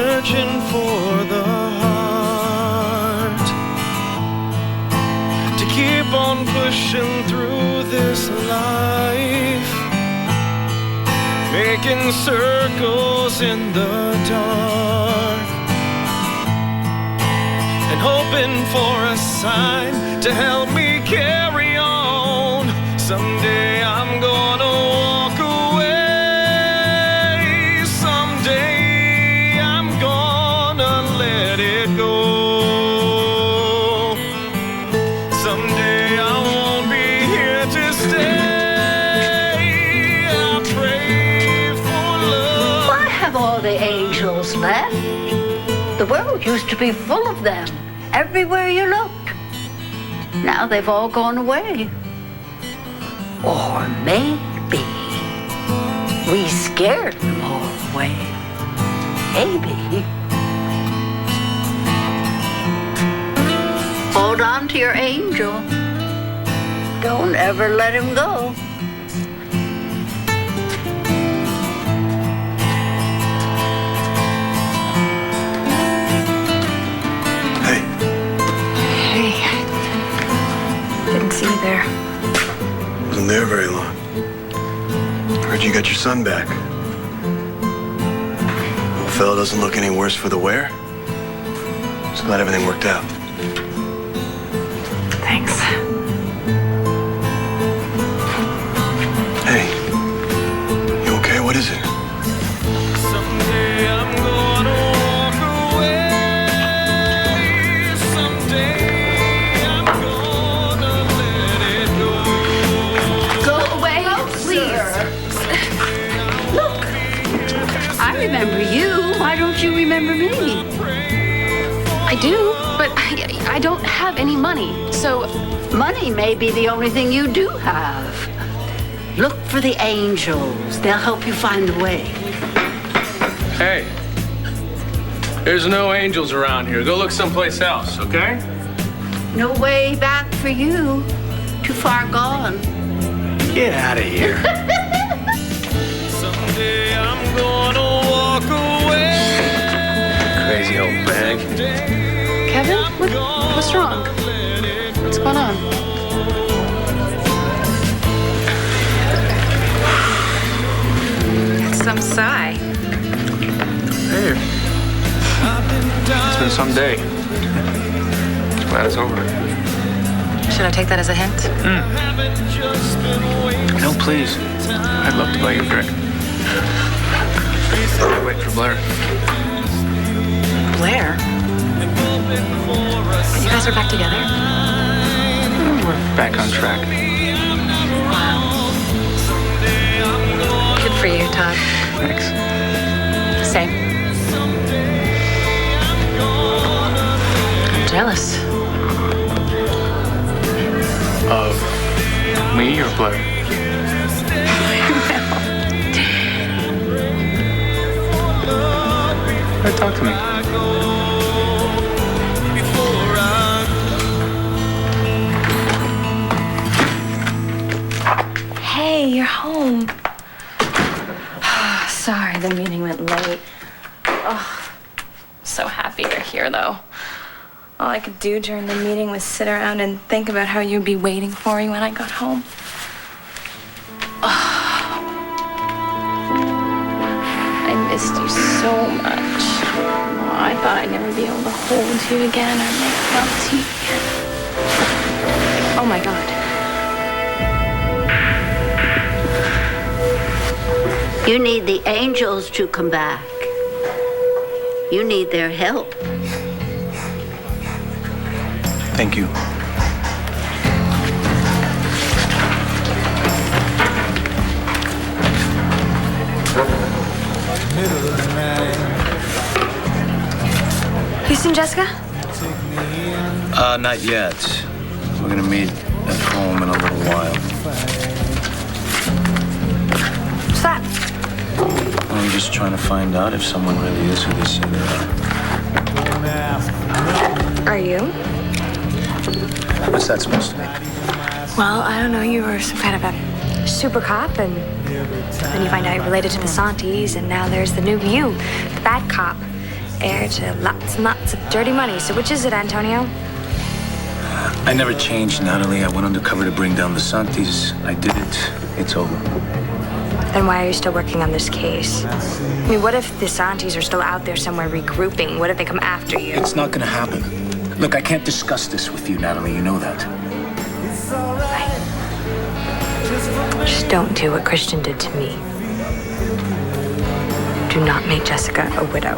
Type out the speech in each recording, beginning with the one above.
searching for the heart to keep on pushing through this life, making circles in the dark and hoping for a sign to help me carry on. Someday I'm gonna walk away. Someday I'm gonna let it go. Someday I won't be here to stay. I pray for love. Why have all the angels left? The world used to be full of them everywhere you looked. Now they've all gone away. Or maybe we scared them all away. Maybe. Hold on to your angel. Don't ever let him go. Hey. Hey. Didn't see you there. Wasn't there very long. Heard you got your son back. Old fella doesn't look any worse for the wear. Just glad everything worked out. Thanks. Hey, you okay? What is it? Someday I'm gonna walk away. Someday I'm gonna let it go. Go away, please. Look, I remember you. Why don't you remember me? I do, but I don't have any money, so... Money may be the only thing you do have. Look for the angels. They'll help you find the way. Hey, there's no angels around here. Go look someplace else, okay? No way back for you. Too far gone. Get out of here. Someday I'm gonna walk away. Crazy old bag. Kevin, what's wrong? What's going on? It's some sigh. Hey, it's been some day. Glad it's over. Should I take that as a hint? No, please. I'd love to buy you a drink. Wait for Blair. Blair? You guys are back together? We're back on track. Wow. Good for you, Todd. Thanks. Same. I'm jealous. Of me or Blair? Hey, talk to me. Hey, you're home. Sorry, the meeting went late. Oh, so happy you're here, though. All I could do during the meeting was sit around and think about how you'd be waiting for me when I got home. Oh, I missed you so much. Oh, I thought I'd never be able to hold you again or make love to you again. Oh, my God. You need the angels to come back. You need their help. Thank you. You seen Jessica? Not yet. We're gonna meet at home in a little while. What's that? I'm just trying to find out if someone really is who they say they are. Are you? What's that supposed to mean? Well, I don't know. You were some kind of a super cop, and then you find out you're related to the Santis, and now there's the new you, the bad cop. heir to lots and lots of dirty money. So which is it, Antonio? I never changed, Natalie. I went undercover to bring down the Santis. I did it. It's over. Then why are you still working on this case? I mean, what if the Santis are still out there somewhere regrouping? What if they come after you? It's not gonna happen. Look, I can't discuss this with you, Natalie. You know that. Just don't do what Christian did to me. Do not make Jessica a widow.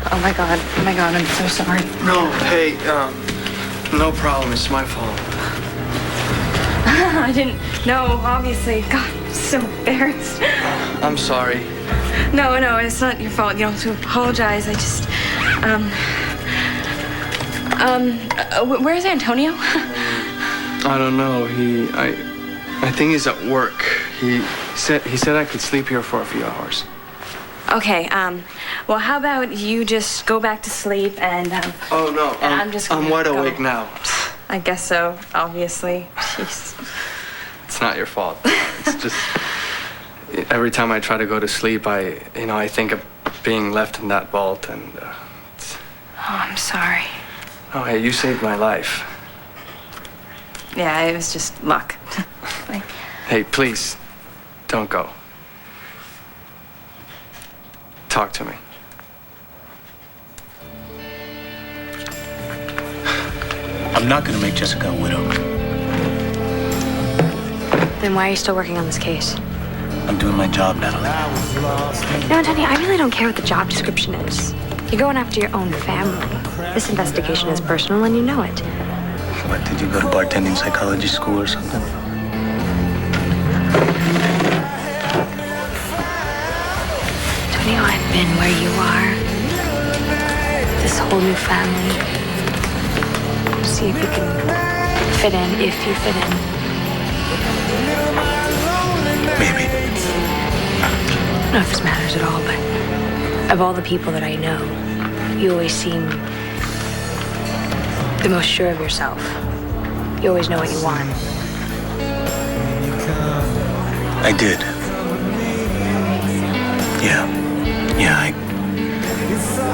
Oh my God, I'm so sorry. No, hey, no problem. It's my fault. I didn't know, obviously. God, I'm so embarrassed. I'm sorry. No, it's not your fault. You don't have to apologize. I just, where's Antonio? I don't know. I think he's at work. He said I could sleep here for a few hours. Okay, well, how about you just go back to sleep and, Oh, no, and I'm wide awake now. I guess so, obviously. Jeez. It's not your fault. It's just, every time I try to go to sleep, I think of being left in that vault, and, Oh, I'm sorry. Oh, hey, you saved my life. Yeah, it was just luck. Hey, please, don't go. Talk to me. I'm not gonna make Jessica a widow. Then why are you still working on this case? I'm doing my job, Natalie. No, Antonio, I really don't care what the job description is. You're going after your own family. This investigation is personal and you know it. What, did you go to bartending psychology school or something? Antonio, I've been where you are. This whole new family. See if you can fit in, if you fit in. Maybe. I don't know if this matters at all, but of all the people that I know, you always seem the most sure of yourself. You always know what you want. I did. Yeah,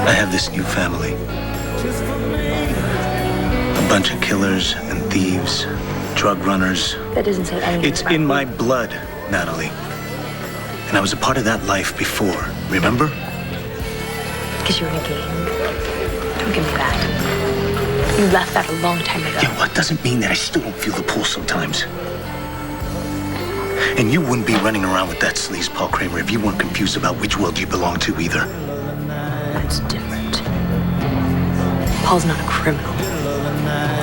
I have this new family. A bunch of killers and thieves, drug runners. That doesn't say anything. It's in my blood, Natalie. And I was a part of that life before, remember? Because you were in a gang. Don't give me that. You left that a long time ago. Yeah, what doesn't mean that I still don't feel the pull sometimes. And you wouldn't be running around with that sleaze Paul Kramer if you weren't confused about which world you belong to either. That's different. Paul's not a criminal.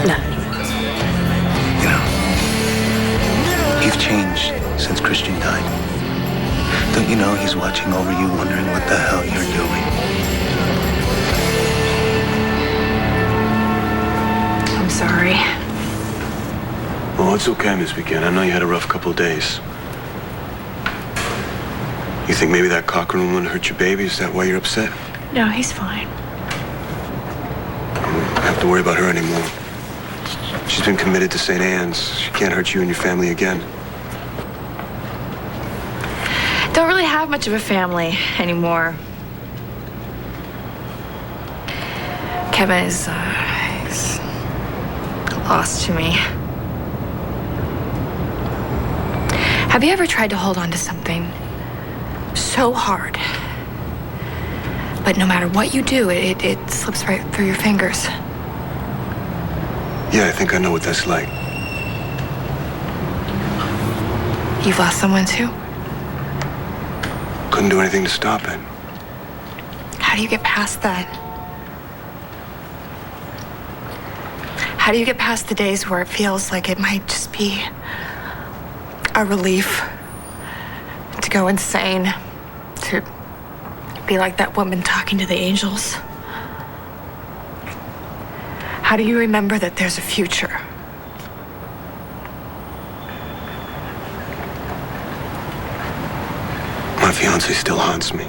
Not anymore. You know, you've changed since Christian died. Don't you know he's watching over you, wondering what the hell you're doing? I'm sorry. Oh, it's okay, Miss McGinn. I know you had a rough couple of days. You think maybe that Cochran woman hurt your baby? Is that why you're upset? No, he's fine. I don't have to worry about her anymore. She's been committed to St. Anne's. She can't hurt you and your family again. Don't really have much of a family anymore. Kevin is he's lost to me. Have you ever tried to hold on to something so hard, but no matter what you do, it slips right through your fingers? Yeah, I think I know what that's like. You've lost someone too? Couldn't do anything to stop it. How do you get past that? How do you get past the days where it feels like it might just be a relief to go insane, to be like that woman talking to the angels. How do you remember that there's a future? My fiancé still haunts me.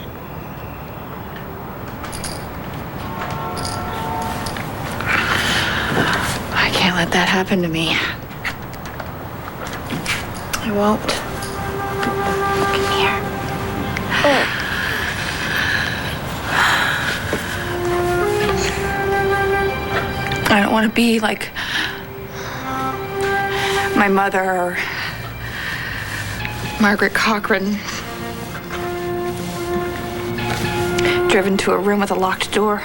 I can't let that happen to me. I won't. Come here. I don't want to be like my mother or Margaret Cochran, driven to a room with a locked door.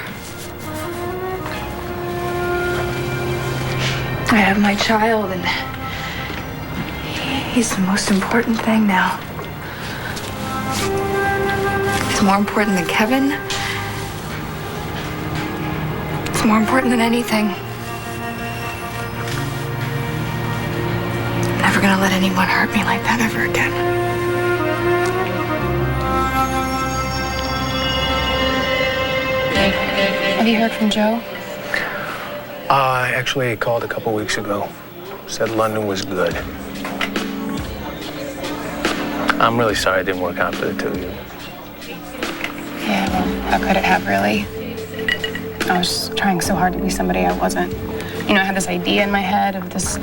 I have my child, and he's the most important thing now. It's more important than Kevin. It's more important than anything. I'm never gonna let anyone hurt me like that ever again. Have you heard from Joe? Actually, he called a couple weeks ago. Said London was good. I'm really sorry it didn't work out for the two of you. Yeah, well, how could it have, really? I was trying so hard to be somebody I wasn't. You know, I had this idea in my head of this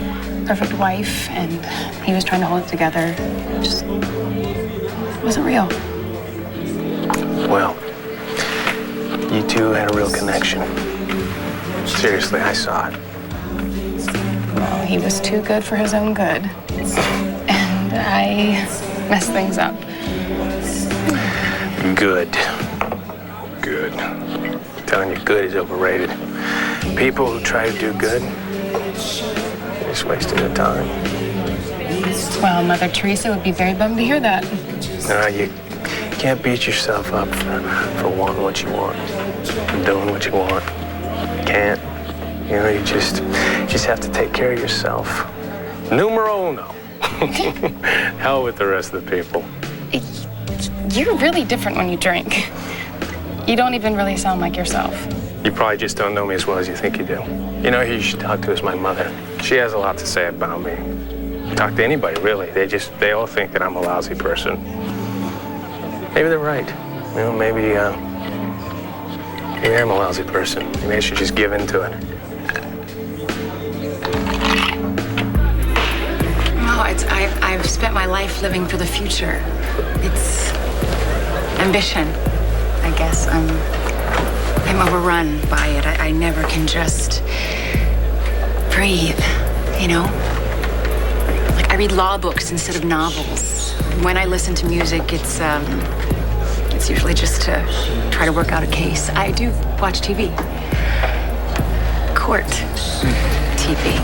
perfect wife, and he was trying to hold it together. It just wasn't real. Well, you two had a real connection. Seriously, I saw it. Well, he was too good for his own good. And I messed things up. Good. Good. I'm telling you, good is overrated. People who try to do good, they're just wasting their time. Well, Mother Teresa would be very bummed to hear that. No, you can't beat yourself up for wanting what you want, for doing what you want. You can't. You know, you just have to take care of yourself. Numero uno. Hell with the rest of the people. You're really different when you drink. You don't even really sound like yourself. You probably just don't know me as well as you think you do. You know who you should talk to is my mother. She has a lot to say about me. Talk to anybody, really. They all think that I'm a lousy person. Maybe they're right. You know, maybe I'm a lousy person. Maybe I should just give in to it. No, I've spent my life living for the future. It's ambition, I guess. I'm overrun by it. I never can just breathe, you know? Like, I read law books instead of novels. When I listen to music, it's usually just to try to work out a case. I do watch TV. Court TV.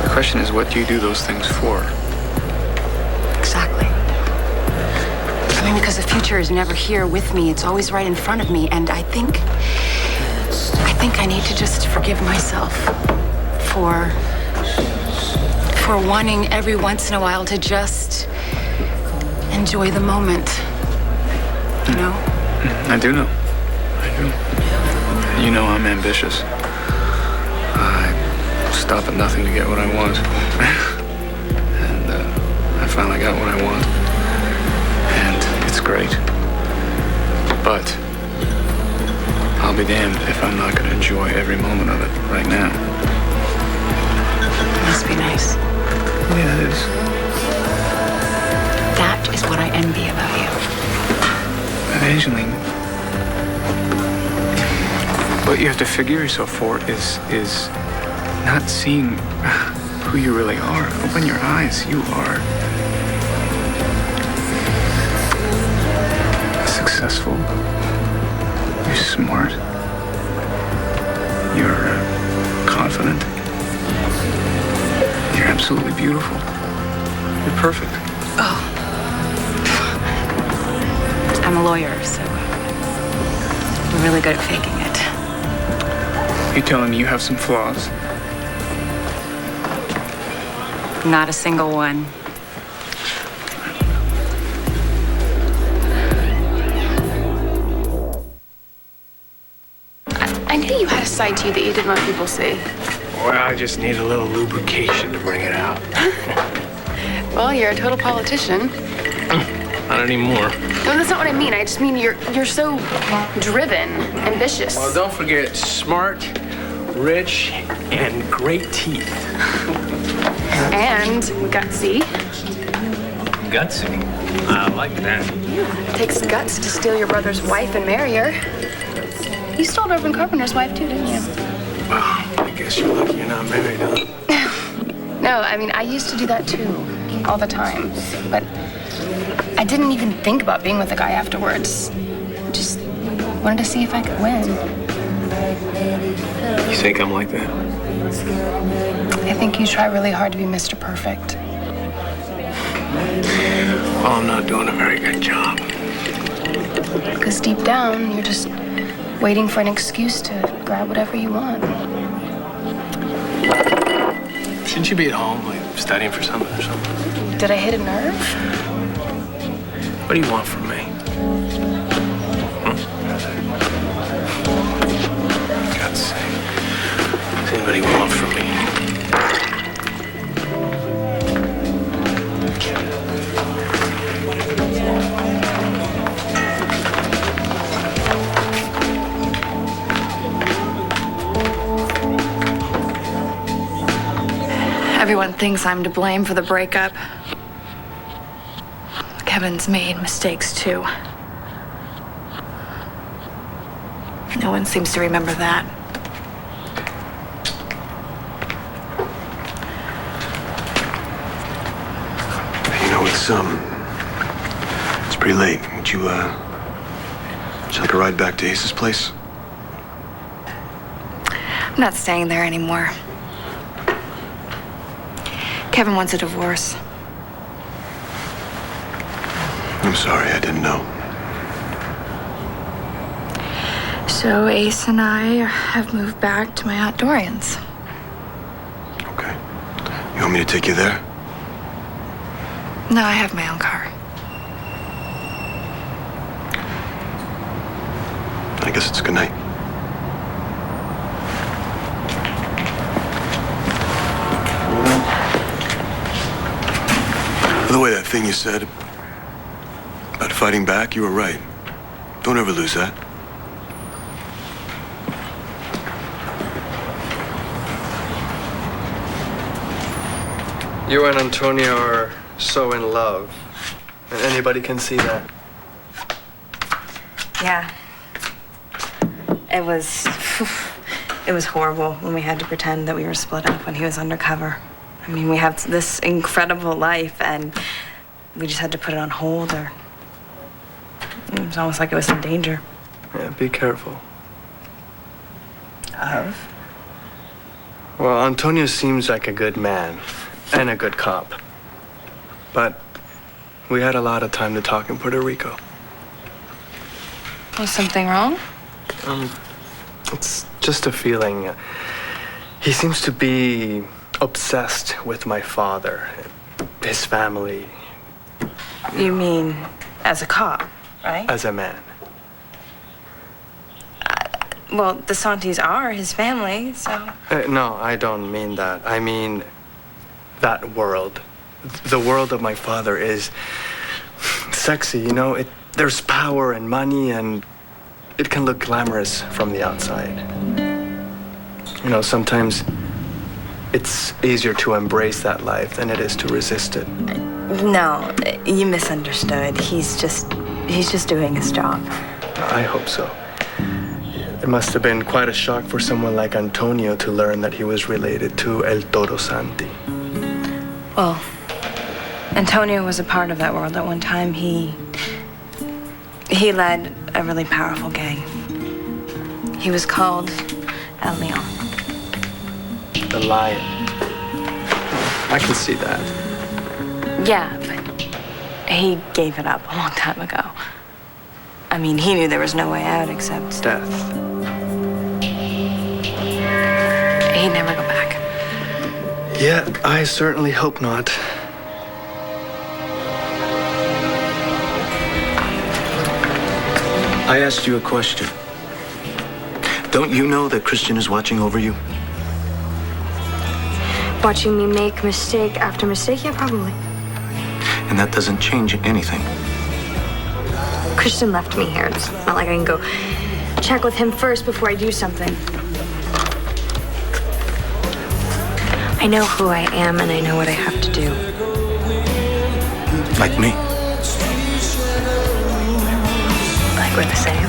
The question is, what do you do those things for? Exactly. I mean, because the future is never here with me. It's always right in front of me. And I think I need to just forgive myself for wanting every once in a while to just enjoy the moment. You know? I do know. I do. You know I'm ambitious. I stop at nothing to get what I want. And I finally got what I want. And it's great. But I'll be damned if I'm not going to enjoy every moment of it right now. It must be nice. Yeah, it is. That is what I envy about you. Angeline, what you have to figure yourself for is not seeing who you really are. Open your eyes. You are successful. You're smart. You're confident. You're absolutely beautiful. You're perfect. Oh. I'm a lawyer, so we're really good at faking it. You're telling me you have some flaws? Not a single one. I knew you had a side to you that you didn't let people see. Well, I just need a little lubrication to bring it out. Well, you're a total politician. Not anymore. No, that's not what I mean. I just mean you're so driven, ambitious. Well, don't forget, smart, rich, and great teeth. And gutsy. Gutsy. I like that. It takes guts to steal your brother's wife and marry her. You stole Reverend Carpenter's wife too, didn't you? Well, I guess you're lucky you're not married, huh? No, I mean, I used to do that too, all the time. But I didn't even think about being with a guy afterwards. Just wanted to see if I could win. You think I'm like that? I think you try really hard to be Mr. Perfect. Well, I'm not doing a very good job. Because deep down, you're just waiting for an excuse to grab whatever you want. Shouldn't you be at home, like, studying for something or something? Did I hit a nerve? What do you want from me? God's sake. Does anybody want from me? Everyone thinks I'm to blame for the breakup. Kevin's made mistakes too. No one seems to remember that. You know, it's pretty late. Would you like a ride back to Ace's place? I'm not staying there anymore. Kevin wants a divorce. I'm sorry, I didn't know. So Ace and I have moved back to my Aunt Dorian's. Okay. You want me to take you there? No, I have my own car. I guess it's good night. By the way, that thing you said about fighting back, you were right. Don't ever lose that. You and Antonia are so in love, and anybody can see that. Yeah. It was horrible when we had to pretend that we were split up when he was undercover. I mean, we have this incredible life, and we just had to put it on hold, or it was almost like it was in danger. Yeah, be careful. Of? Well, Antonio seems like a good man and a good cop. But we had a lot of time to talk in Puerto Rico. Was something wrong? It's just a feeling. He seems to be obsessed with my father, his family. You mean as a cop, right? As a man. Well, the Santis are his family, so... No, I don't mean that. I mean that world. The world of my father is sexy, you know? There's power and money, and it can look glamorous from the outside. You know, sometimes it's easier to embrace that life than it is to resist it. No, you misunderstood. He's just doing his job. I hope so. It must have been quite a shock for someone like Antonio to learn that he was related to El Toro Santi. Well, Antonio was a part of that world at one time. He led a really powerful gang. He was called El Leon. The lion. I can see that. Yeah, but he gave it up a long time ago. I mean, he knew there was no way out except... Death. He'd never go back. Yeah, I certainly hope not. I asked you a question. Don't you know that Christian is watching over you? Watching me make mistake after mistake? Yeah, probably. And that doesn't change anything. Christian left me here. It's not like I can go check with him first before I do something. I know who I am and I know what I have to do. Like me. Like we're the same.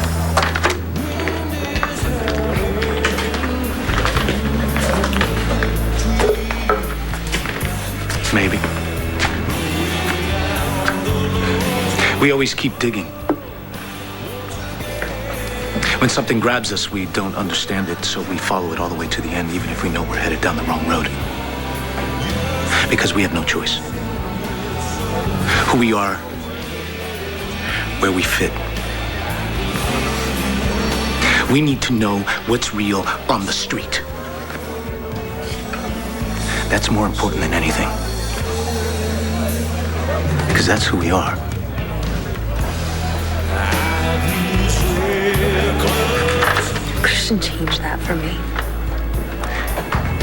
Maybe. We always keep digging. When something grabs us, we don't understand it, so we follow it all the way to the end, even if we know we're headed down the wrong road. Because we have no choice. Who we are, where we fit. We need to know what's real on the street. That's more important than anything. Because that's who we are. Christian changed that for me.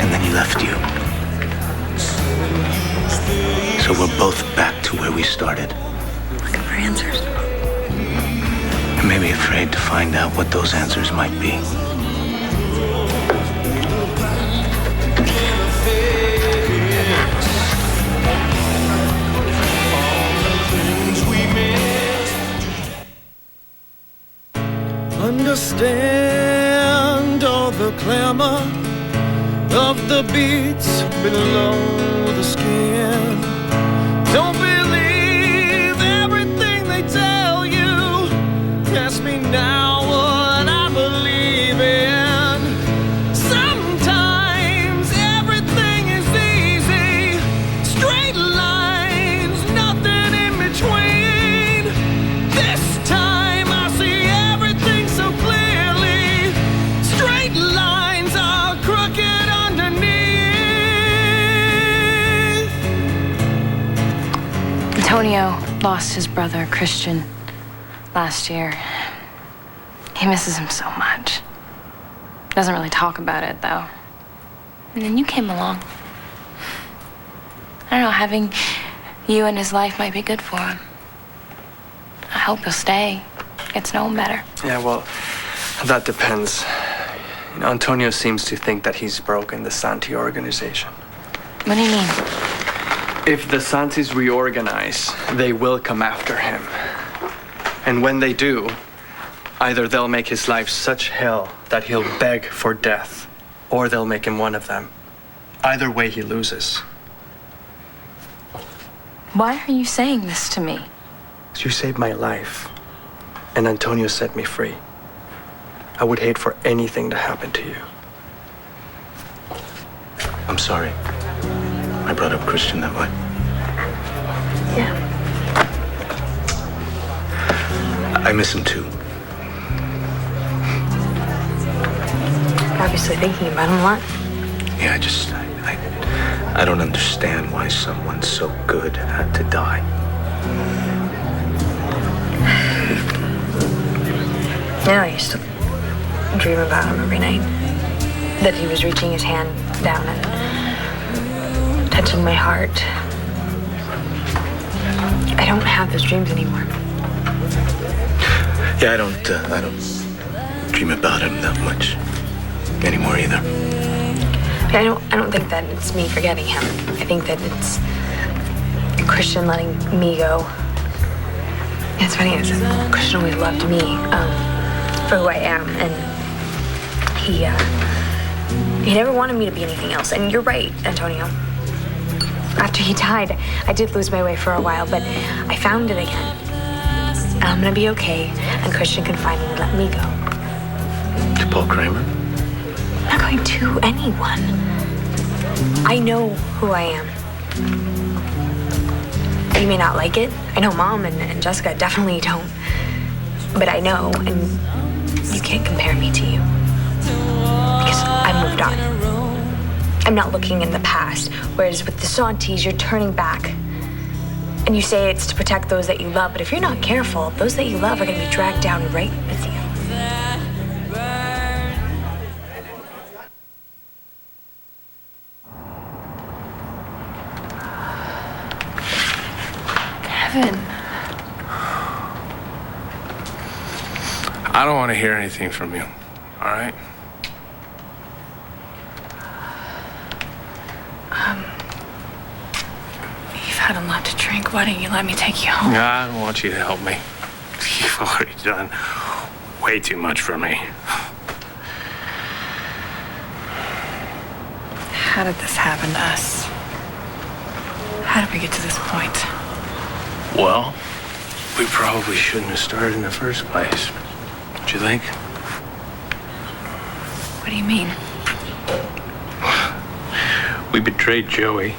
And then he left you. So we're both back to where we started. Looking for answers. And maybe afraid to find out what those answers might be. Understand all the clamor of the beats below the skin. Don't believe everything they tell you. Ask me now what I believe in. Sometimes everything is easy. Straight lines, nothing in between. This time I see everything so clearly. Straight lines are crooked underneath. Antonio lost his brother, Christian, last year. He misses him so much. Doesn't really talk about it, though. And then you came along. I don't know, having you in his life might be good for him. I hope he'll stay. Get to know him better. Yeah, well, that depends. You know, Antonio seems to think that he's broken the Santi organization. What do you mean? If the Santis reorganize, they will come after him. And when they do, either they'll make his life such hell that he'll beg for death, or they'll make him one of them. Either way, he loses. Why are you saying this to me? You saved my life, and Antonio set me free. I would hate for anything to happen to you. I'm sorry. I brought up Christian that way. Yeah. I miss him too. You're obviously thinking about him a lot. Yeah, I don't understand why someone so good had to die. Yeah, I used to dream about him every night. That he was reaching his hand down and touching my heart. I don't have those dreams anymore. Yeah, I don't dream about him that much anymore either. I don't think that it's me forgetting him. I think that it's Christian letting me go. It's funny, Christian always loved me for who I am, and he never wanted me to be anything else. And you're right, Antonio. After he died, I did lose my way for a while, but I found it again. And I'm gonna be okay, and Christian can finally let me go. To Paul Kramer? I'm not going to anyone. I know who I am. You may not like it. I know Mom and Jessica definitely don't. But I know, and you can't compare me to you. Because I moved on. I'm not looking in the past. Whereas with the Santis, you're turning back. And you say it's to protect those that you love, but if you're not careful, those that you love are going to be dragged down right with you. Kevin. I don't want to hear anything from you, all right? You've had a lot to drink. Why don't you let me take you home? I don't want you to help me. You've already done way too much for me. How did this happen to us? How did we get to this point? Well, we probably shouldn't have started in the first place. Don't you think? What do you mean? We betrayed Joey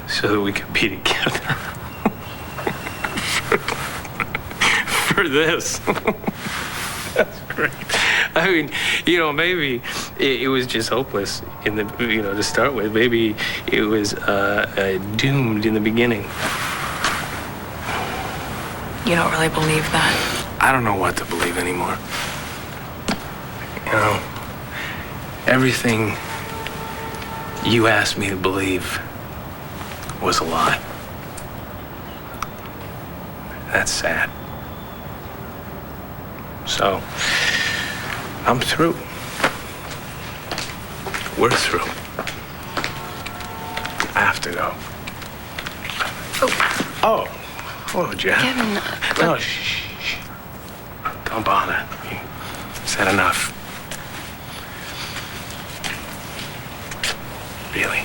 so that we could be together. For this. That's great. I mean, you know, maybe it was just hopeless in the, you know, to start with. Maybe it was doomed in the beginning. You don't really believe that? I don't know what to believe anymore. You know, everything you asked me to believe was a lie. That's sad. So, I'm through. We're through. I have to go. Oh. Whoa, Jeff. Kevin. No, shh. Don't bother. You said enough. Really.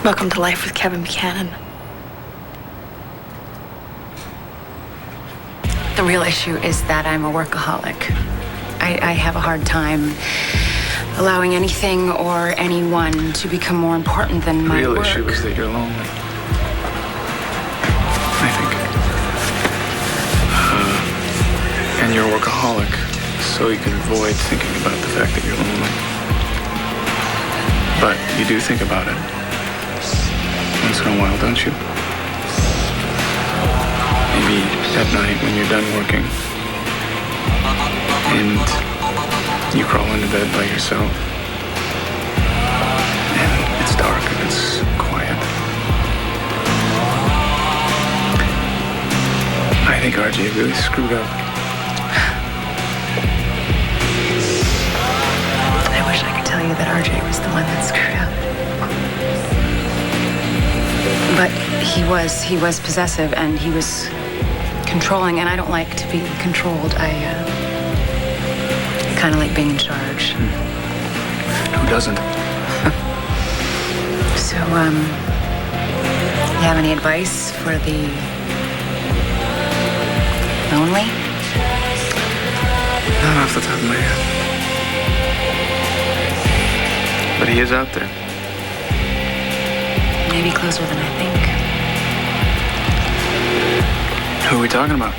Welcome to Life with Kevin Buchanan. The real issue is that I'm a workaholic. I have a hard time allowing anything or anyone to become more important than my Real work. issue is that you're lonely. I think. And you're a workaholic, so you can avoid thinking about the fact that you're lonely. But you do think about it once in a while, don't you? Maybe at night when you're done working and you crawl into bed by yourself and it's dark and it's quiet. I think RJ really screwed up. I wish I could tell you that RJ was the one that screwed up. But he was possessive and he was controlling, and I don't like to be controlled. I kind of like being in charge. Who doesn't? So, you have any advice for the lonely? Not off the top of my head. But he is out there. Maybe closer than I think. Who are we talking about?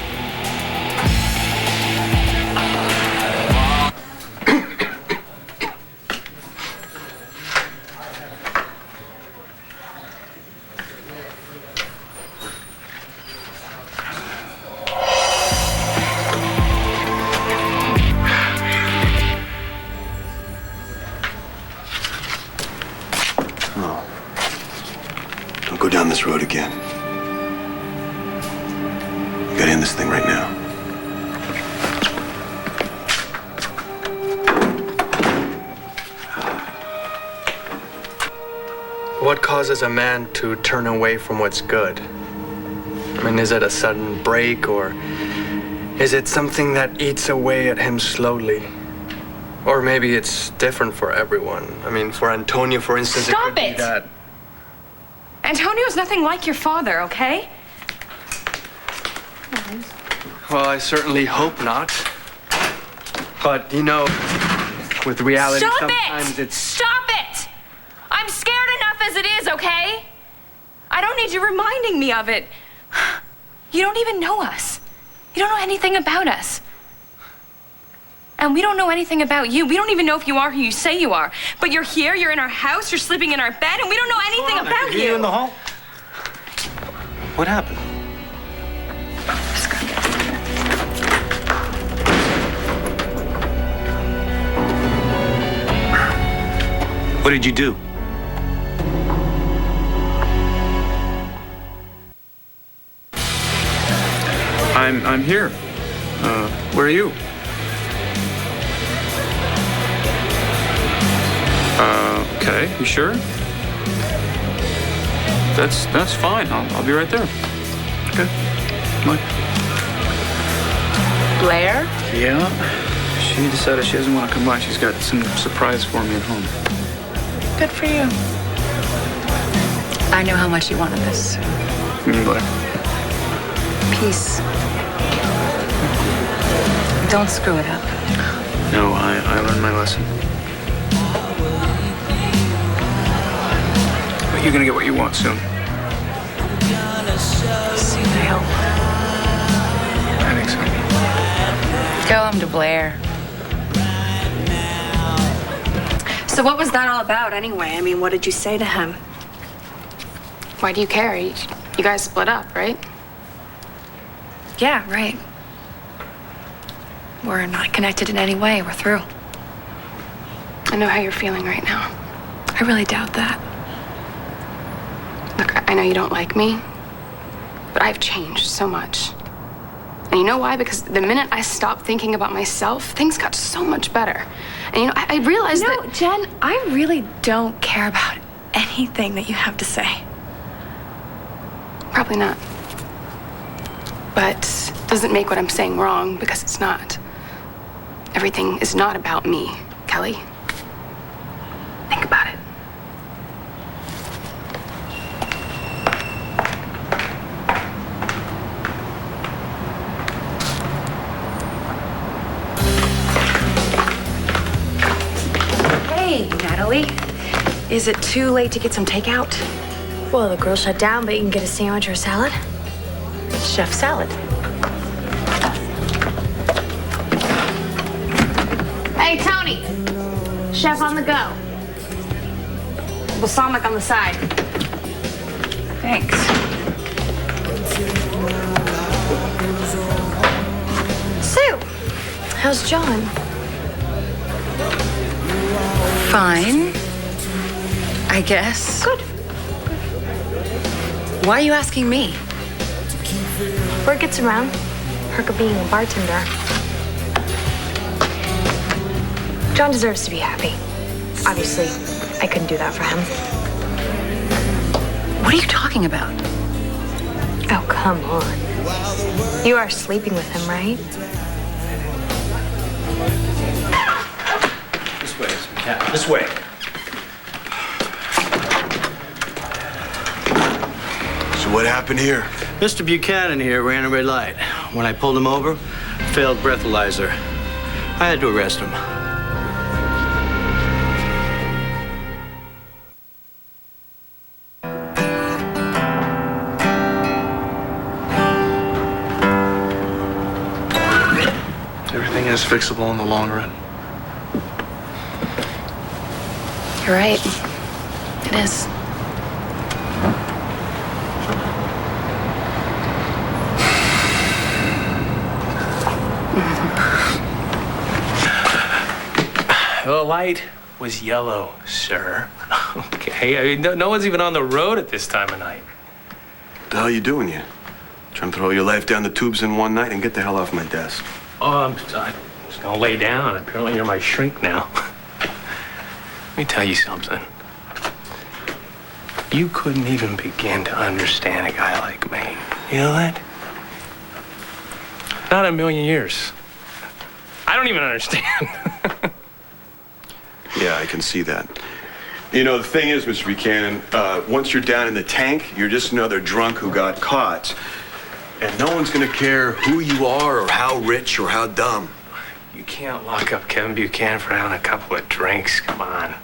Don't go down this road again. You gotta end this thing right now. What causes a man to turn away from what's good? I mean, is it a sudden break, or is it something that eats away at him slowly? Or maybe it's different for everyone. I mean, for Antonio, for instance, Stop it could it! be that. Antonio's nothing like your father, okay? Well, I certainly hope not. But, you know, with reality, Stop sometimes it's... Stop it! I'm scared enough as it is, okay? I don't need you reminding me of it. You don't even know us. You don't know anything about us. And we don't know anything about you. We don't even know if you are who you say you are. But you're here, you're in our house, you're sleeping in our bed, and we don't know anything about you. You in the hall? What happened? What did you do? I'm here. Where are you? Okay, you sure? That's fine. I'll be right there. Okay. Bye. Blair? Yeah. She decided she doesn't want to come by. She's got some surprise for me at home. Good for you. I know how much you wanted this. Blair. Peace. Don't screw it up. No, I learned my lesson. But you're gonna get what you want soon. Soon, I hope. I think so. Tell him to Blair. So what was that all about anyway? I mean, what did you say to him? Why do you care? You guys split up, right? Yeah, right. We're not connected in any way. We're through. I know how you're feeling right now. I really doubt that. Look, I know you don't like me, but I've changed so much. And you know why? Because the minute I stopped thinking about myself, things got so much better. And you know, I realized that... No, Jen, I really don't care about anything that you have to say. Probably not. But doesn't make what I'm saying wrong, because it's not. Everything is not about me, Kelly. Think about it. Hey, Natalie. Is it too late to get some takeout? Well, the grill shut down, but you can get a sandwich or a salad. Chef salad. Hey, Tony. Chef on the go. Balsamic on the side. Thanks. Sue, how's John? Fine. I guess. Good. Why are you asking me? Word gets around. Perk of being a bartender. John deserves to be happy. Obviously, I couldn't do that for him. What are you talking about? Oh, come on. You are sleeping with him, right? This way, Mr. McCann. This way. So what happened here? Mr. Buchanan here ran a red light. When I pulled him over, failed breathalyzer. I had to arrest him. Everything is fixable in the long run. You're right. It is. The light was yellow, sir. Okay, I mean, no one's even on the road at this time of night. What the hell are you doing here? Trying to throw your life down the tubes in one night and get the hell off my desk. Oh, I'm just gonna lay down. Apparently you're my shrink now. Let me tell you something. You couldn't even begin to understand a guy like me. You know that? Not in a million years. I don't even understand. Yeah, I can see that. You know, the thing is, Mr. Buchanan, once you're down in the tank, you're just another drunk who got caught. And no one's gonna care who you are or how rich or how dumb. You can't lock up Kevin Buchanan for having a couple of drinks. Come on.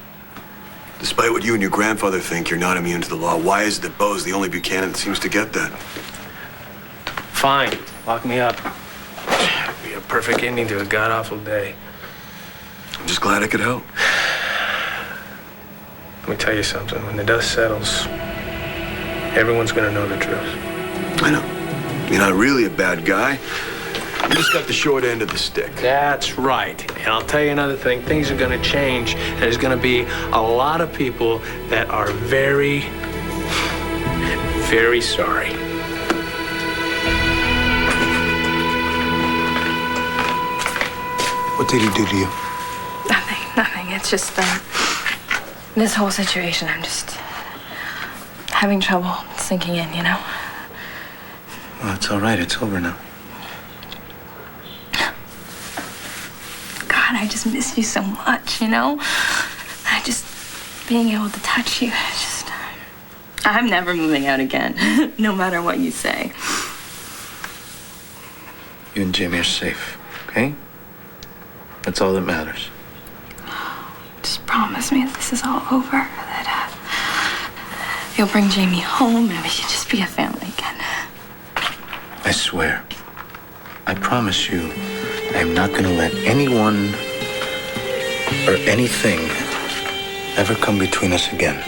Despite what you and your grandfather think, you're not immune to the law. Why is it that Bo's the only Buchanan that seems to get that? Fine. Lock me up. It'd be a perfect ending to a god-awful day. I'm just glad I could help. Let me tell you something. When the dust settles, everyone's gonna know the truth. I know. You're not really a bad guy. You just got the short end of the stick. That's right. And I'll tell you another thing. Things are gonna change. And there's gonna be a lot of people that are very, very sorry. What did he do to you? Nothing. It's just, this whole situation, I'm just having trouble sinking in, you know? Well, it's all right. It's over now. God, I just miss you so much, you know? I just, being able to touch you, I'm never moving out again, no matter what you say. You and Jamie are safe, okay? That's all that matters. Just promise me that this is all over, that you'll bring Jamie home and we can just be a family again. I swear. I promise you, I'm not going to let anyone or anything ever come between us again.